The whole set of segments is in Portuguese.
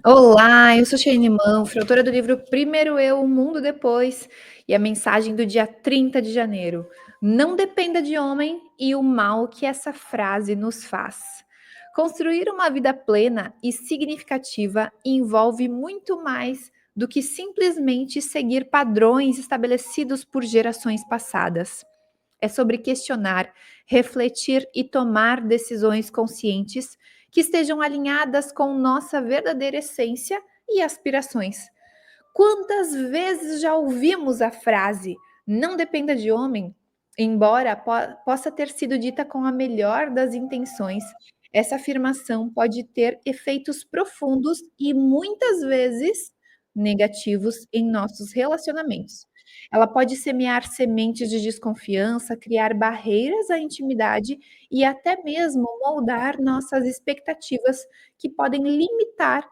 Olá, eu sou Chayne Manfro, autora do livro Primeiro Eu, O Mundo Depois, e a mensagem do dia 30 de janeiro. Não dependa de homem e o mal que essa frase nos faz. Construir uma vida plena e significativa envolve muito mais do que simplesmente seguir padrões estabelecidos por gerações passadas. É sobre questionar, refletir e tomar decisões conscientes que estejam alinhadas com nossa verdadeira essência e aspirações. Quantas vezes já ouvimos a frase "não dependa de homem"? Embora possa ter sido dita com a melhor das intenções, essa afirmação pode ter efeitos profundos e muitas vezes negativos em nossos relacionamentos. Ela pode semear sementes de desconfiança, criar barreiras à intimidade e até mesmo moldar nossas expectativas, que podem limitar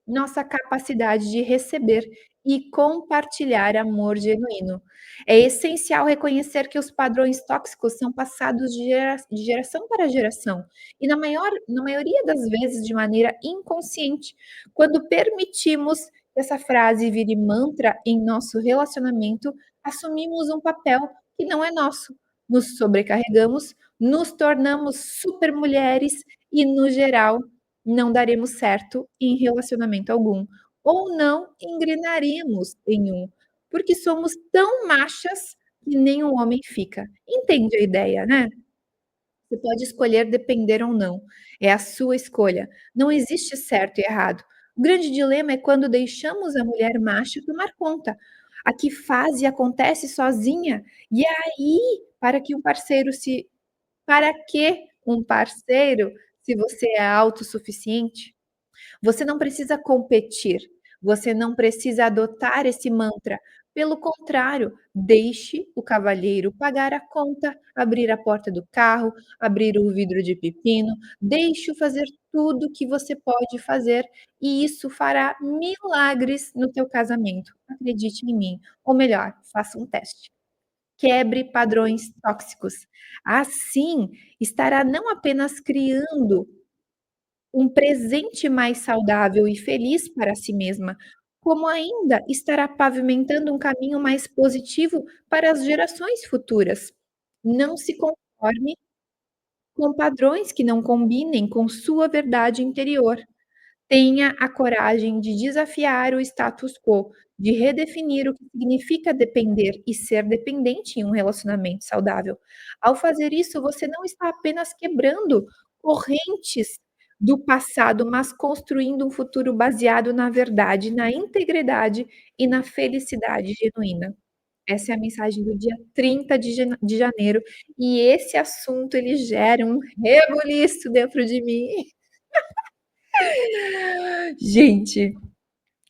nossa capacidade de receber e compartilhar amor genuíno. É essencial reconhecer que os padrões tóxicos são passados de geração para geração e, na maioria das vezes, de maneira inconsciente. Quando permitimos que essa frase vire mantra em nosso relacionamento, assumimos um papel que não é nosso, nos sobrecarregamos, nos tornamos supermulheres e, no geral, não daremos certo em relacionamento algum, ou não engrenaríamos em um, porque somos tão machas que nem um homem fica. Entende a ideia, né? Você pode escolher depender ou não, é a sua escolha. Não existe certo e errado. O grande dilema é quando deixamos a mulher macho tomar conta, a que faz e acontece sozinha, e aí, para que um parceiro se você é autossuficiente? Você não precisa competir, você não precisa adotar esse mantra. Pelo contrário, deixe o cavalheiro pagar a conta, abrir a porta do carro, abrir o vidro de pepino, deixe-o fazer tudo o que você pode fazer e isso fará milagres no teu casamento. Acredite em mim. Ou melhor, faça um teste. Quebre padrões tóxicos. Assim, estará não apenas criando um presente mais saudável e feliz para si mesma, como ainda estará pavimentando um caminho mais positivo para as gerações futuras. Não se conforme com padrões que não combinem com sua verdade interior. Tenha a coragem de desafiar o status quo, de redefinir o que significa depender e ser dependente em um relacionamento saudável. Ao fazer isso, você não está apenas quebrando correntes do passado, mas construindo um futuro baseado na verdade, na integridade e na felicidade genuína. Essa é a mensagem do dia 30 de janeiro, e esse assunto ele gera um rebuliço dentro de mim. Gente,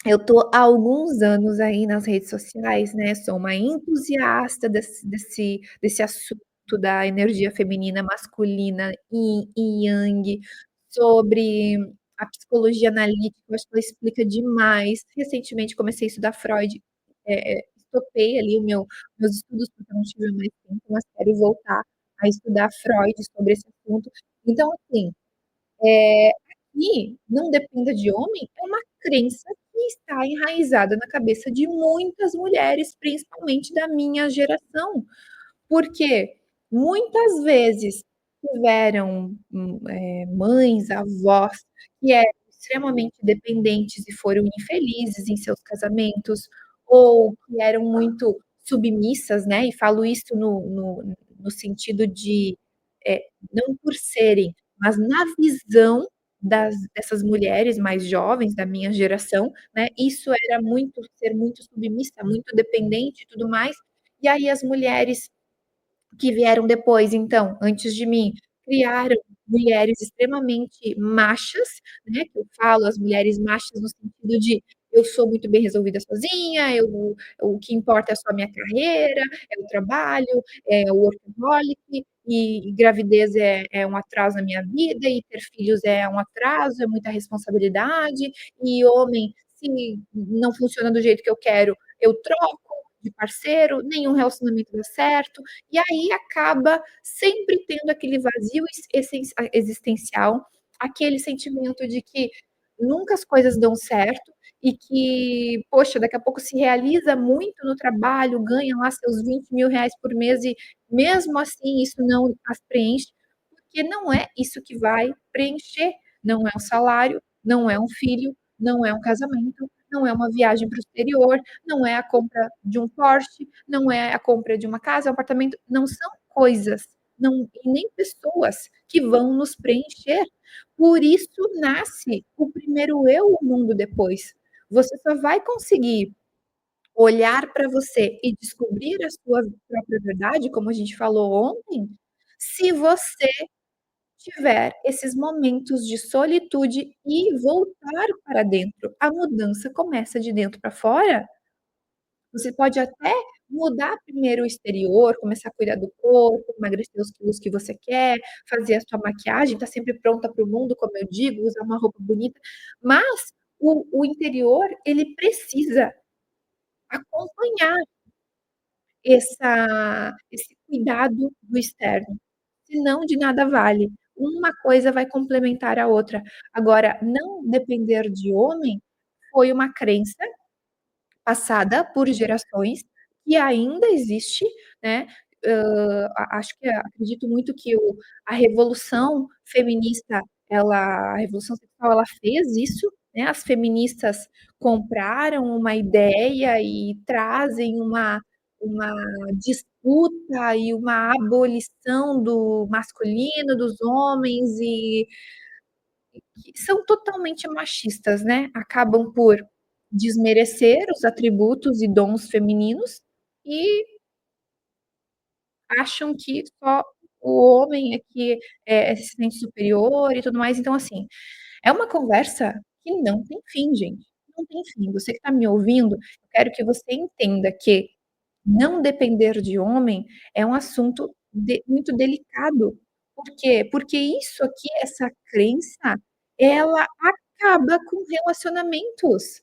eu tô há alguns anos aí nas redes sociais, né, sou uma entusiasta desse assunto da energia feminina, masculina, yin e yang, sobre a psicologia analítica, eu acho que ela explica demais. Recentemente comecei a estudar Freud, estopei ali o meus estudos, porque eu não tive mais tempo, mas quero voltar a estudar Freud sobre esse assunto. Então, assim, eh, aqui, não dependa de homem, é uma crença que está enraizada na cabeça de muitas mulheres, principalmente da minha geração, porque muitas vezes tiveram, mães, avós que eram extremamente dependentes e foram infelizes em seus casamentos, ou que eram muito submissas, né, e falo isso no sentido de, não por serem, mas na visão dessas mulheres mais jovens da minha geração, né, isso era muito ser muito submissa, muito dependente e tudo mais, e aí as mulheres que vieram depois, então, antes de mim, criaram mulheres extremamente machas, né, que eu falo as mulheres machas no sentido de: "Eu sou muito bem resolvida sozinha, eu o que importa é só a minha carreira, é o trabalho, é o workaholic, e gravidez é um atraso na minha vida, e ter filhos é um atraso, é muita responsabilidade, e homem, se não funciona do jeito que eu quero, eu troco de parceiro, nenhum relacionamento dá certo", e aí acaba sempre tendo aquele vazio existencial, aquele sentimento de que nunca as coisas dão certo e que, poxa, daqui a pouco se realiza muito no trabalho, ganha lá seus R$ 20.000 por mês e mesmo assim isso não as preenche, porque não é isso que vai preencher, não é um salário, não é um filho, não é um casamento, não é uma viagem para o exterior, não é a compra de um Porsche, não é a compra de uma casa, um apartamento, não são coisas, não e nem pessoas que vão nos preencher. Por isso nasce o primeiro eu, o mundo depois. Você só vai conseguir olhar para você e descobrir a sua própria verdade, como a gente falou ontem, se você tiver esses momentos de solitude e voltar para dentro. A mudança começa de dentro para fora. Você pode até mudar primeiro o exterior, começar a cuidar do corpo, emagrecer os quilos que você quer, fazer a sua maquiagem, estar sempre pronta para o mundo, como eu digo, usar uma roupa bonita, mas o interior, ele precisa acompanhar esse cuidado do externo, senão de nada vale. Uma coisa vai complementar a outra. Agora, não depender de homem foi uma crença passada por gerações e ainda existe, né, a acho que acredito muito que a revolução feminista, a revolução sexual, ela fez isso, né, as feministas compraram uma ideia e trazem uma disputa e uma abolição do masculino, dos homens e que são totalmente machistas, né, acabam por desmerecer os atributos e dons femininos e acham que só o homem é que, se sente superior e tudo mais. Então, assim, é uma conversa que não tem fim, gente, não tem fim. Você que está me ouvindo, eu quero que você entenda que não depender de homem é um assunto muito delicado. Por quê? Porque isso aqui, essa crença, ela acaba com relacionamentos.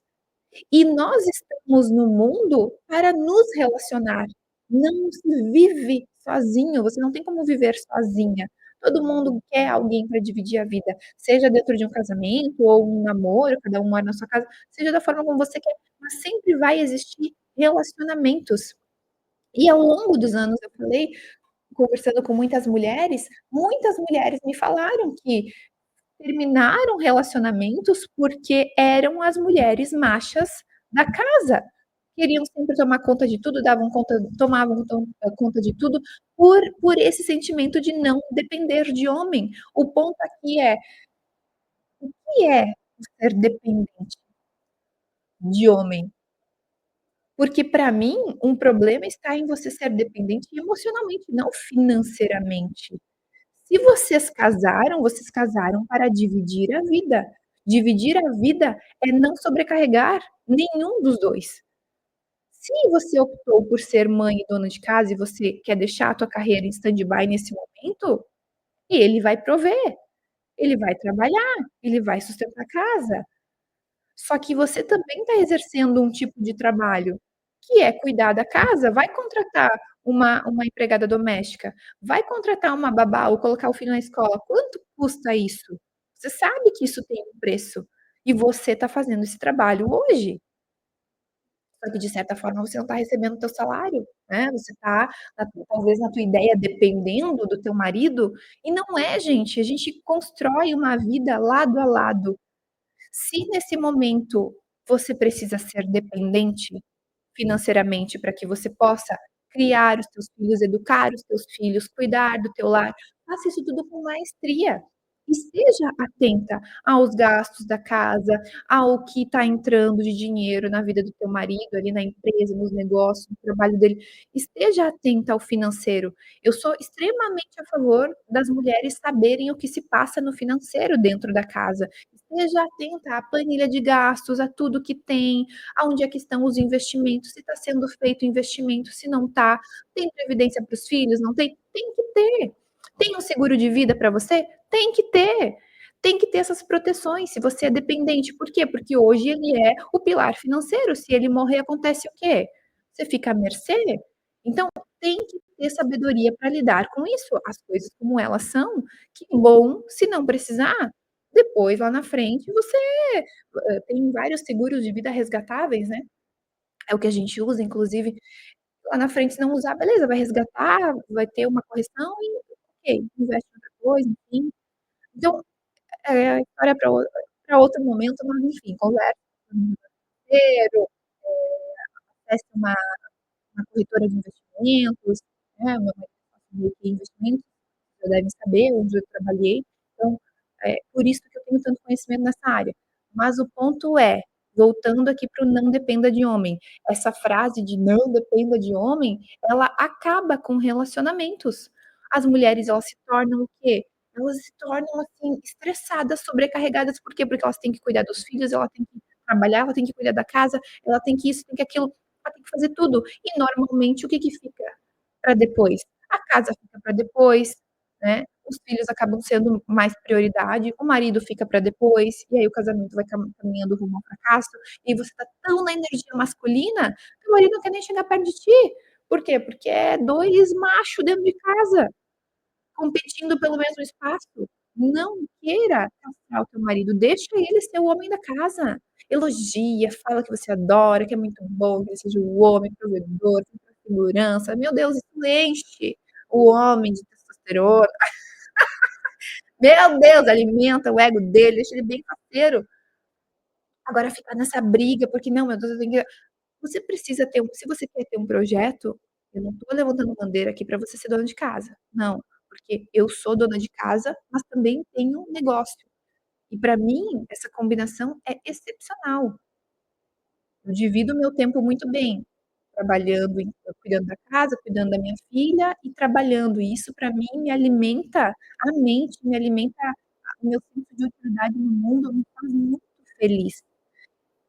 E nós estamos no mundo para nos relacionar. Não se vive sozinho, você não tem como viver sozinha. Todo mundo quer alguém para dividir a vida, seja dentro de um casamento ou um namoro, cada um mora na sua casa, seja da forma como você quer, mas sempre vai existir relacionamentos. E ao longo dos anos, eu falei, conversando com muitas mulheres me falaram que terminaram relacionamentos porque eram as mulheres machas da casa. Queriam sempre tomar conta de tudo, davam conta, tomavam conta de tudo por esse sentimento de não depender de homem. O ponto aqui é, o que é ser dependente de homem? Porque para mim, um problema está em você ser dependente emocionalmente, não financeiramente. Se vocês casaram para dividir a vida. Dividir a vida é não sobrecarregar nenhum dos 2. Se você optou por ser mãe e dona de casa e você quer deixar a tua carreira em stand-by nesse momento, ele vai prover, ele vai trabalhar, ele vai sustentar a casa. Só que você também está exercendo um tipo de trabalho, que é cuidar da casa, vai contratar uma empregada doméstica, vai contratar uma babá ou colocar o filho na escola, quanto custa isso? Você sabe que isso tem um preço, e você está fazendo esse trabalho hoje, só que de certa forma você não está recebendo o teu salário, né, você está, talvez na tua ideia dependendo do teu marido, e não é gente, a gente constrói uma vida lado a lado. Se nesse momento você precisa ser dependente financeiramente para que você possa criar os teus filhos, educar os teus filhos, cuidar do teu lar, faça isso tudo com maestria. E esteja atenta aos gastos da casa, ao que está entrando de dinheiro na vida do teu marido, ali na empresa, nos negócios, no trabalho dele. Esteja atenta ao financeiro. Eu sou extremamente a favor das mulheres saberem o que se passa no financeiro dentro da casa. Esteja atenta à planilha de gastos, a tudo que tem, aonde é que estão os investimentos, se está sendo feito investimento, se não está, tem previdência para os filhos, não tem? Tem que ter. Tem um seguro de vida para você? Tem que ter. Tem que ter essas proteções se você é dependente. Por quê? Porque hoje ele é o pilar financeiro. Se ele morrer, acontece o quê? Você fica à mercê? Então, tem que ter sabedoria para lidar com isso, as coisas como elas são. Que bom se não precisar. Depois, lá na frente, você, tem vários seguros de vida resgatáveis, né, é o que a gente usa, inclusive, lá na frente se não usar, beleza, vai resgatar, vai ter uma correção e ok, investe em outra coisa, enfim. Então, história para outro momento, mas enfim, conversa com o financeiro, acesse uma corretora de investimentos, né, meu marido faz meio que investimentos, já devem saber onde eu trabalhei, então, por isso que eu tenho tanto conhecimento nessa área. Mas o ponto é, voltando aqui para o "não dependa de homem", essa frase de "não dependa de homem", ela acaba com relacionamentos. As mulheres, elas se tornam o quê? Elas se tornam, assim, estressadas, sobrecarregadas, por quê? Porque elas têm que cuidar dos filhos, ela tem que trabalhar, ela tem que cuidar da casa, ela tem que isso, tem que aquilo, ela tem que fazer tudo. E normalmente o que que fica para depois? A casa fica para depois, né, os filhos acabam sendo mais prioridade, o marido fica para depois, e aí o casamento vai caminhando rumo ao fracasso, e você tá tão na energia masculina, que o marido não quer nem chegar perto de ti. Por quê? Porque é 2 macho dentro de casa, competindo pelo mesmo espaço. Não queira castrar o teu marido, deixa ele ser o homem da casa. Elogia, fala que você adora, que é muito bom que ele seja o homem provedor, que traz segurança. Meu Deus, isso enche o homem de testosterona. Meu Deus, alimenta o ego dele, deixa ele bem faceiro. Agora ficar nessa briga, porque não, meu Deus, eu tenho que você precisa ter se você quer ter um projeto, eu não tô levantando bandeira aqui pra você ser dona de casa, não, porque eu sou dona de casa, mas também tenho um negócio. E pra mim, essa combinação é excepcional. Eu divido o meu tempo muito bem, trabalhando cuidando da casa, cuidando da minha filha e trabalhando, e isso pra mim me alimenta a mente, me alimenta o meu senso de utilidade no mundo, me faz muito feliz.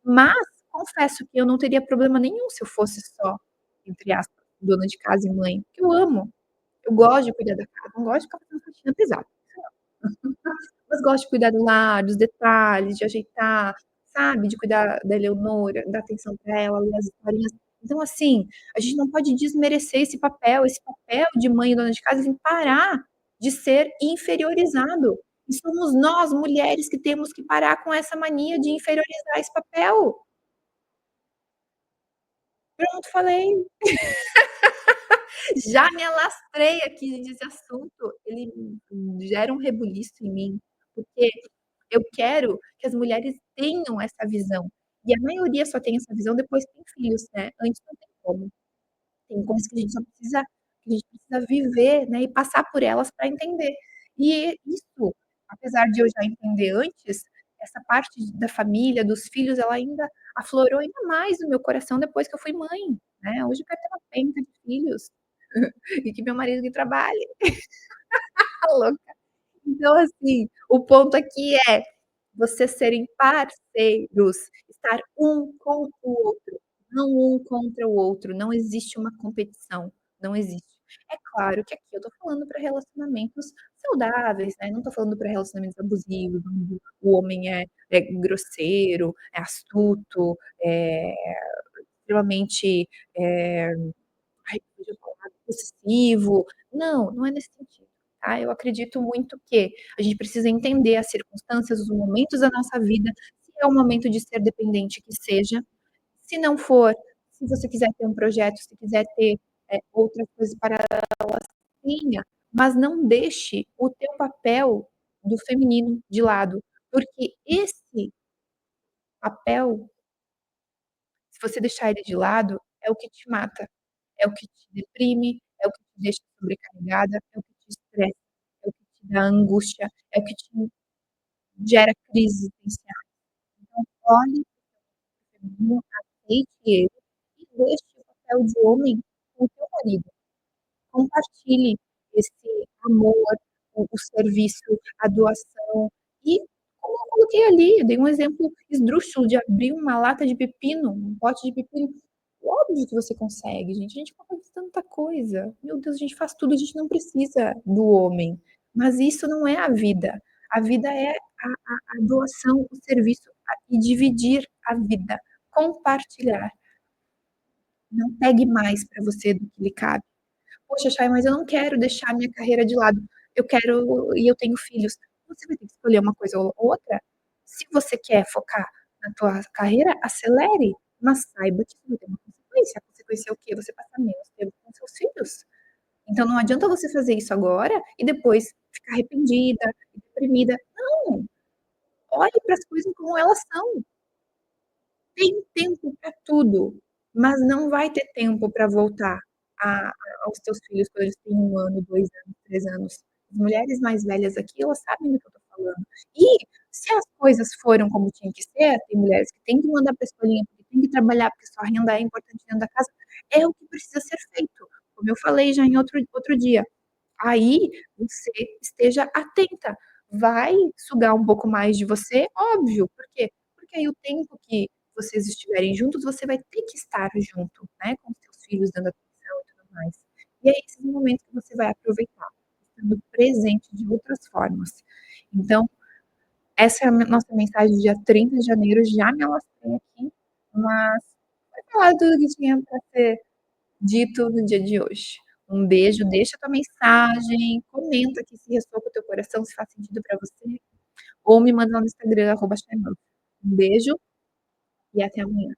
Mas confesso que eu não teria problema nenhum se eu fosse só, entre aspas, dona de casa e mãe, porque eu amo, eu gosto de cuidar da casa, não gosto de ficar fazendo faxina pesada. Mas gosto de cuidar do lar, dos detalhes, de ajeitar, sabe, de cuidar da Eleonora, dar atenção pra ela, ler as historinhas. Então, assim, a gente não pode desmerecer esse papel de mãe e dona de casa tem que parar de ser inferiorizado. E somos nós, mulheres, que temos que parar com essa mania de inferiorizar esse papel. Pronto, falei. Já me alastrei aqui nesse assunto, ele gera um rebuliço em mim, porque eu quero que as mulheres tenham essa visão, e a maioria só tem essa visão depois que tem filhos, né, antes não tem como. Tem coisas que a gente só precisa que a gente precisa viver, né, e passar por elas para entender. E isso, apesar de eu já entender antes, essa parte da família, dos filhos, ela ainda aflorou ainda mais no meu coração depois que eu fui mãe, né. Hoje eu quero ter uma penca de filhos, e que meu marido que trabalhe. Tá louca. Então, assim, o ponto aqui é vocês serem parceiros, estar um com o outro, não um contra o outro, não existe uma competição, não existe. É claro que aqui eu tô falando para relacionamentos saudáveis, né, não tô falando para relacionamentos abusivos, onde o homem é grosseiro, é astuto, é extremamente, ai, fugiu a palavra, possessivo. Não, não é nesse sentido, tá. Eu acredito muito que a gente precisa entender as circunstâncias, os momentos da nossa vida, se é o momento de ser dependente, que seja, se não for, se você quiser ter um projeto, se quiser ter, outras coisas paralelas, tenha, mas não deixe o teu papel do feminino de lado, porque esse papel, se você deixar ele de lado, é o que te mata, é o que te deprime, é o que te deixa sobrecarregada, é o que te estressa, é o que te dá angústia, é o que te gera crises existenciais. Então olhe para o feminino, aceite ele e deixe o papel de homem com o teu marido. Compartilhe esse amor, o serviço, a doação e, como eu coloquei ali, eu dei um exemplo esdrúxulo de abrir uma lata de pepino, um pote de pepino. Óbvio que você consegue, gente, a gente consegue tanta coisa. Meu Deus, a gente faz tudo, a gente não precisa do homem. Mas isso não é a vida. A vida é a doação, o serviço e dividir a vida, compartilhar. Não pegue mais para você do que lhe cabe. Poxa, Chay, mas eu não quero deixar minha carreira de lado. Eu quero e eu tenho filhos. você vai ter que escolher uma coisa ou outra. Se você quer focar na tua carreira, acelere, mas saiba que isso vai ter uma consequência. A consequência é o quê? Você passar menos tempo com seus filhos. Então não adianta você fazer isso agora e depois ficar arrependida, deprimida. Não, olhe para as coisas como elas são. Tem tempo para tudo, mas não vai ter tempo para voltar a aos teus filhos quando eles têm 1 ano, 2 anos, 3 anos. As mulheres mais velhas aqui, elas sabem do que eu tô falando. E se as coisas foram como tinha que ser, tem mulheres que têm que mandar para a escolinha, porque tem que trabalhar, porque sua renda é importante dentro da casa, é o que precisa ser feito. Como eu falei já em outro dia. Aí você esteja atenta. Vai sugar um pouco mais de você? Óbvio. Por quê? Porque aí o tempo que vocês estiverem juntos, você vai ter que estar junto, né, com os seus filhos, dando atenção e tudo mais. E é esses momentos que você vai aproveitar, estando presente de outras formas. Então, essa é a nossa mensagem do dia 30 de janeiro, já me alastrei aqui, mas foi falado tudo que tinha para ser dito no dia de hoje. Um beijo, deixa tua mensagem, comenta aqui se ressoa com o teu coração, se faz sentido para você, ou me manda lá no Instagram, @chaimã. Um beijo e até amanhã.